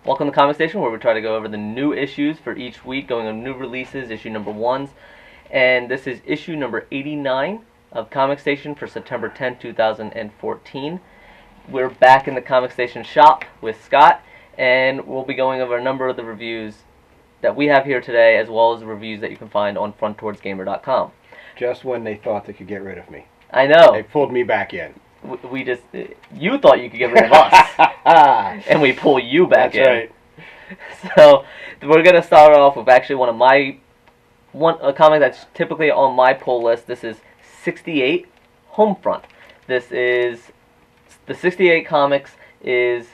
Welcome to Comic Station, where we try to go over the new issues for each week, going on new releases, issue number 1s. And this is issue number 89 of Comic Station for September 10th, 2014. We're back in the Comic Station shop with Scott, and we'll be going over a number of the reviews that we have here today, as well as the reviews that you can find on frontwardsgamer.com. Just when they thought they could get rid of me. I know. They pulled me back in. You thought you could get rid of us, and we pull you back in. That's right. So we're gonna start off with actually a comic that's typically on my pull list. This is 68 Homefront. This is the 68 comics is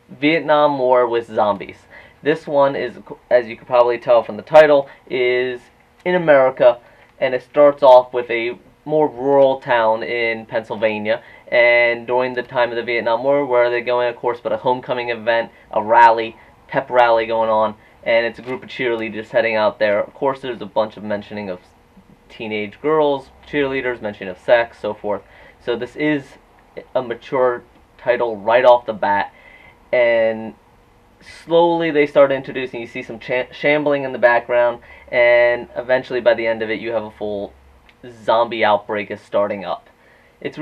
Vietnam War with zombies. This one is, as you can probably tell from the title, is in America, and it starts off with a more rural town in Pennsylvania, and during the time of the Vietnam War, where they're going, of course, but a homecoming event, a rally, pep rally going on, and it's a group of cheerleaders heading out there. Of course, there's a bunch of mentioning of teenage girls, cheerleaders, mentioning of sex, so forth. So this is a mature title right off the bat, and slowly they start introducing, you see some shambling in the background, and eventually by the end of it you have a full zombie outbreak is starting up. It's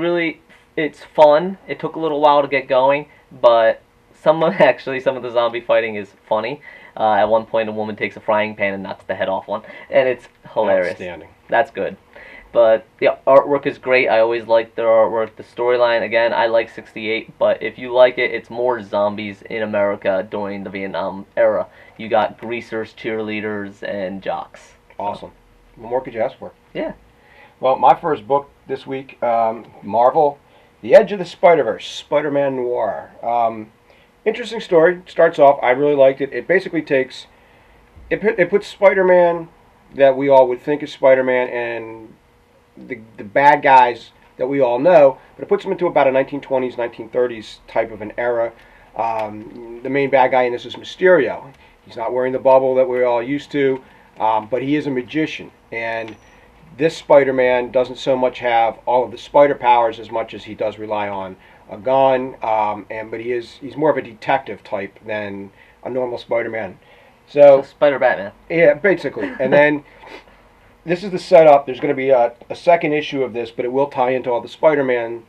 fun. It took a little while to get going, but some of the zombie fighting is funny. At one point a woman takes a frying pan and knocks the head off one, and it's hilarious. Outstanding. That's good. But the artwork is great. I always like their artwork. The storyline, again, I like 68, but if you like it, it's more zombies in America during the Vietnam era. You got greasers, cheerleaders, and jocks. Awesome. What more could you ask for? Yeah. Well, my first book this week, Marvel, The Edge of the Spider-Verse, Spider-Man Noir. Interesting story. Starts off, I really liked it. It basically takes, it puts Spider-Man that we all would think is Spider-Man and the bad guys that we all know, but it puts them into about a 1920s, 1930s type of an era. The main bad guy in this is Mysterio. He's not wearing the bubble that we're all used to, but he is a magician. And this Spider-Man doesn't so much have all of the spider powers as much as he does rely on a gun, but he's more of a detective type than a normal Spider-Man. So Spider-Batman. Yeah, basically. And then this is the setup. There's going to be a second issue of this, but it will tie into all the Spider-Man,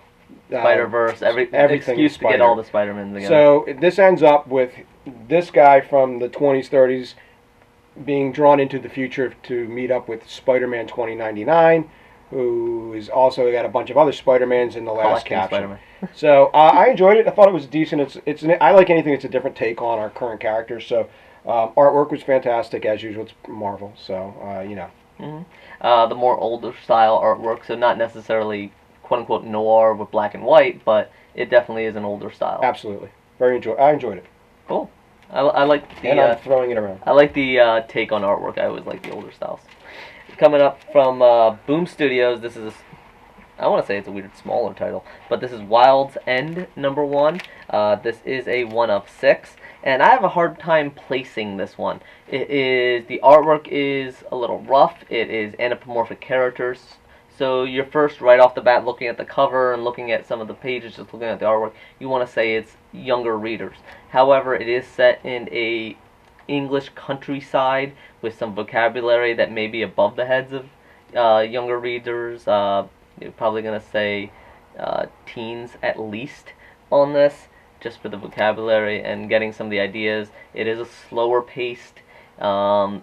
Spider-Verse, everything. Excuse to get all the Spider-Mans together. So this ends up with this guy from the 20s, 30s being drawn into the future to meet up with Spider-Man 2099, who is also got a bunch of other Spider-Mans in the last caption. So I enjoyed it. I thought it was decent. I like anything that's a different take on our current characters. So artwork was fantastic as usual. It's Marvel, so you know. Mm-hmm. The more older style artwork, so not necessarily quote unquote noir with black and white, but it definitely is an older style. Absolutely, I enjoyed it. Cool. I like the. And I'm throwing it around. I like the take on artwork. I always like the older styles. Coming up from Boom Studios, this is I want to say it's a weird smaller title, but this is Wild's End #1. This is a 1 of 6, and I have a hard time placing this one. The artwork is a little rough. It is anthropomorphic characters. So you're first, right off the bat, looking at the cover and looking at some of the pages, just looking at the artwork, you want to say it's younger readers. However, it is set in a English countryside with some vocabulary that may be above the heads of younger readers. You're probably going to say teens at least on this, just for the vocabulary and getting some of the ideas. It is a slower paced, but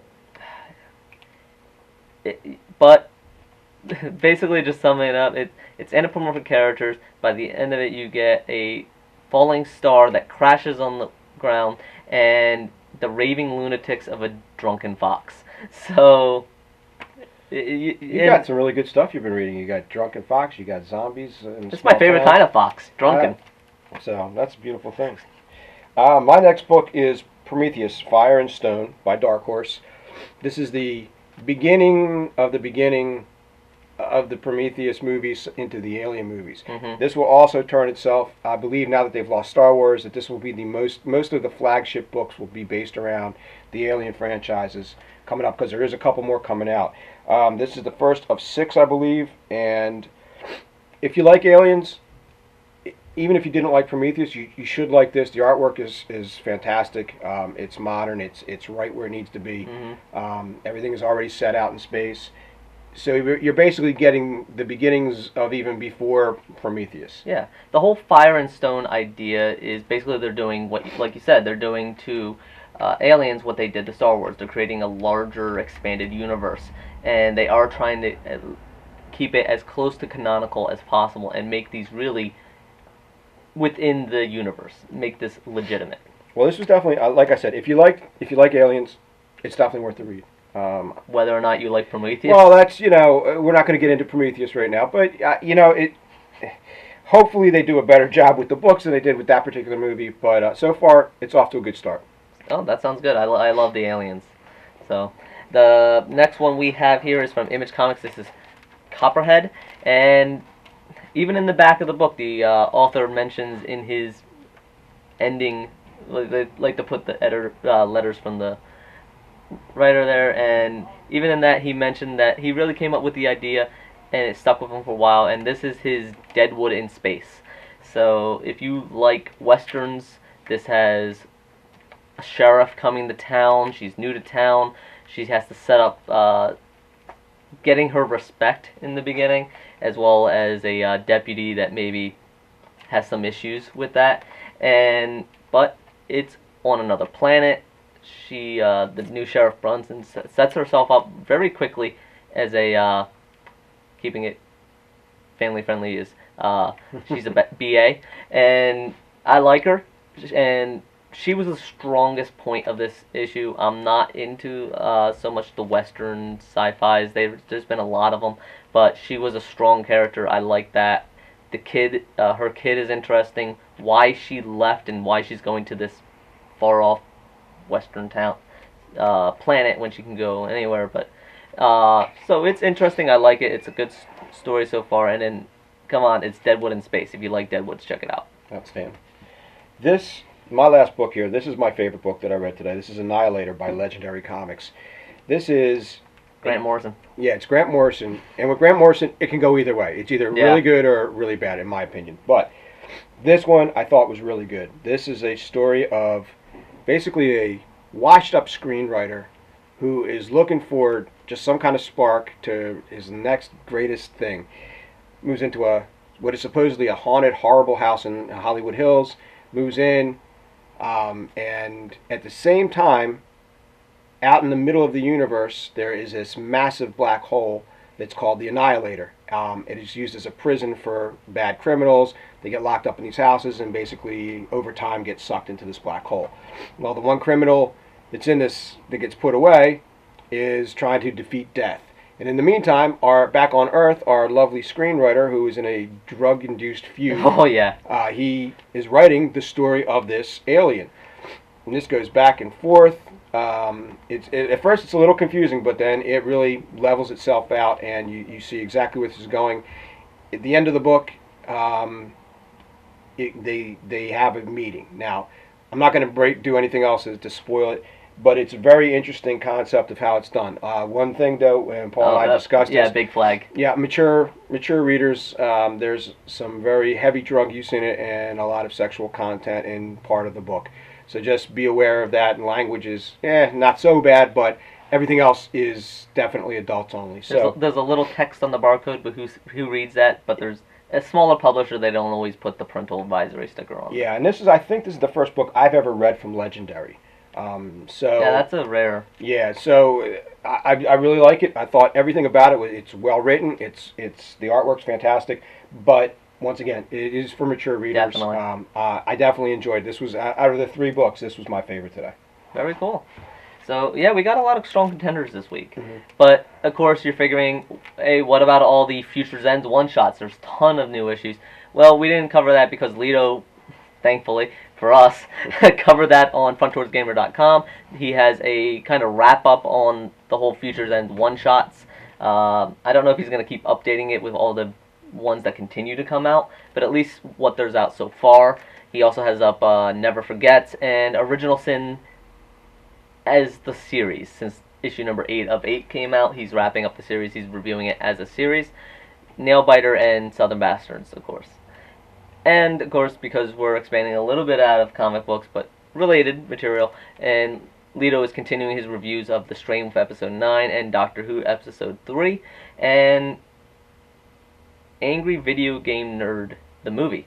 basically, just summing it up, it's anthropomorphic characters. By the end of it, you get a falling star that crashes on the ground and the raving lunatics of a drunken fox. So you got some really good stuff you've been reading. You got Drunken Fox, you got zombies. It's my favorite kind of fox, drunken. So that's a beautiful thing. My next book is Prometheus, Fire and Stone by Dark Horse. This is the beginning of the Prometheus movies into the Alien movies. Mm-hmm. This will also turn itself, I believe, now that they've lost Star Wars, that this will be the most of the flagship books will be based around the Alien franchises coming up, because there is a couple more coming out. This is the first of 6, I believe, and if you like aliens, even if you didn't like Prometheus, you should like this. The artwork is fantastic. It's modern. It's right where it needs to be. Everything is already set out in space. So you're basically getting the beginnings of even before Prometheus. Yeah, the whole fire and stone idea is basically they're doing what, like you said, they're doing to Aliens what they did to Star Wars. They're creating a larger, expanded universe, and they are trying to keep it as close to canonical as possible and make these really within the universe, make this legitimate. Well, this was definitely, like I said, if you like Aliens, it's definitely worth the read. Whether or not you like Prometheus. Well, that's, we're not going to get into Prometheus right now, but hopefully they do a better job with the books than they did with that particular movie. But so far, it's off to a good start. Oh, that sounds good. I love the Aliens. So the next one we have here is from Image Comics. This is Copperhead, and even in the back of the book, the author mentions in his ending, they like to put the editor letters from the writer there, and even in that he mentioned that he really came up with the idea and it stuck with him for a while, and this is his Deadwood in space. So if you like westerns, this has a sheriff coming to town. She's new to town. She has to set up getting her respect in the beginning, as well as a deputy that maybe has some issues with that, but it's on another planet. She, the new Sheriff Brunson, sets herself up very quickly as a, keeping it family friendly, is she's a BA, and I like her, and she was the strongest point of this issue. I'm not into so much the Western sci-fis. There's been a lot of them, but she was a strong character. I like that. The kid, her kid is interesting. Why she left and why she's going to this far-off Western town planet when she can go anywhere. But so it's interesting. I like it. It's a good story so far. And then, come on, it's Deadwood in space. If you like Deadwoods, check it out. Outstanding. My last book here, this is my favorite book that I read today. This is Annihilator by Legendary Comics. This is Grant Morrison. Yeah, it's Grant Morrison. And with Grant Morrison, it can go either way. It's either really good or really bad, in my opinion. But this one I thought was really good. This is a story of basically a washed-up screenwriter who is looking for just some kind of spark to his next greatest thing. Moves into what is supposedly a haunted, horrible house in Hollywood Hills. Moves in. And at the same time, out in the middle of the universe, there is this massive black hole that's called the Annihilator. It is used as a prison for bad criminals. They get locked up in these houses and basically, over time, get sucked into this black hole. Well, the one criminal that's in this, that gets put away, is trying to defeat death. And in the meantime, back on Earth, our lovely screenwriter, who is in a drug-induced fugue, he is writing the story of this alien. And this goes back and forth. At first, it's a little confusing, but then it really levels itself out, and you see exactly where this is going. At the end of the book, they have a meeting. Now, I'm not going to do anything else to spoil it. But it's a very interesting concept of how it's done. One thing, though, and Paul and I discussed is... big flag. Yeah, mature readers, there's some very heavy drug use in it and a lot of sexual content in part of the book. So just be aware of that, and language is, not so bad, but everything else is definitely adults only. So there's a little text on the barcode, but who reads that? But there's a smaller publisher, they don't always put the parental advisory sticker on. Yeah, and I think this is the first book I've ever read from Legendary. Yeah, that's a rare. Yeah, so I really like it. I thought everything about it's well written. It's the artwork's fantastic, but once again, it is for mature readers. Definitely. I definitely enjoyed this. Was out of the 3 books, this was my favorite today. Very cool. So yeah, we got a lot of strong contenders this week. But of course, you're figuring, hey, what about all the Future's End one-shots? There's a ton of new issues. Well, we didn't cover that because Lito, thankfully for us, covered that on frontwardsgamer.com. He has a kind of wrap-up on the whole Future's End one-shots. I don't know if he's going to keep updating it with all the ones that continue to come out, but at least what there's out so far. He also has up Never Forgets and Original Sin as the series. Since issue number 8 of 8 came out, he's wrapping up the series. He's reviewing it as a series. Nailbiter and Southern Bastards, of course. And of course, because we're expanding a little bit out of comic books, but related material, and Lito is continuing his reviews of The Strain with episode 9 and Doctor Who episode 3, and Angry Video Game Nerd, the movie.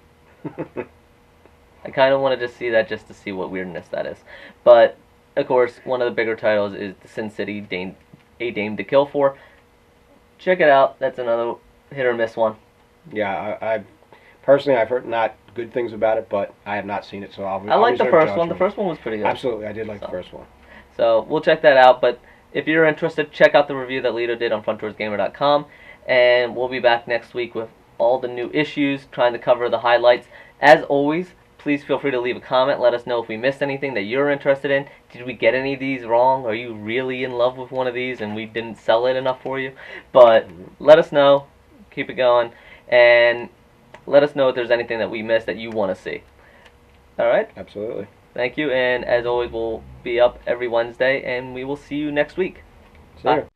I kind of wanted to see that just to see what weirdness that is. But, of course, one of the bigger titles is The Sin City, A Dame to Kill For. Check it out. That's another hit or miss one. Yeah, I've personally heard not good things about it, but I have not seen it, so I like the first one. The first one was pretty good. Absolutely, I did like the first one. So we'll check that out. But if you're interested, check out the review that Lito did on FrontDoorsGamer.com, and we'll be back next week with all the new issues, trying to cover the highlights. As always, please feel free to leave a comment. Let us know if we missed anything that you're interested in. Did we get any of these wrong? Are you really in love with one of these and we didn't sell it enough for you? But let us know. Keep it going. And let us know if there's anything that we missed that you want to see. Alright? Absolutely. Thank you. And as always, we'll be up every Wednesday. And we will see you next week. See you.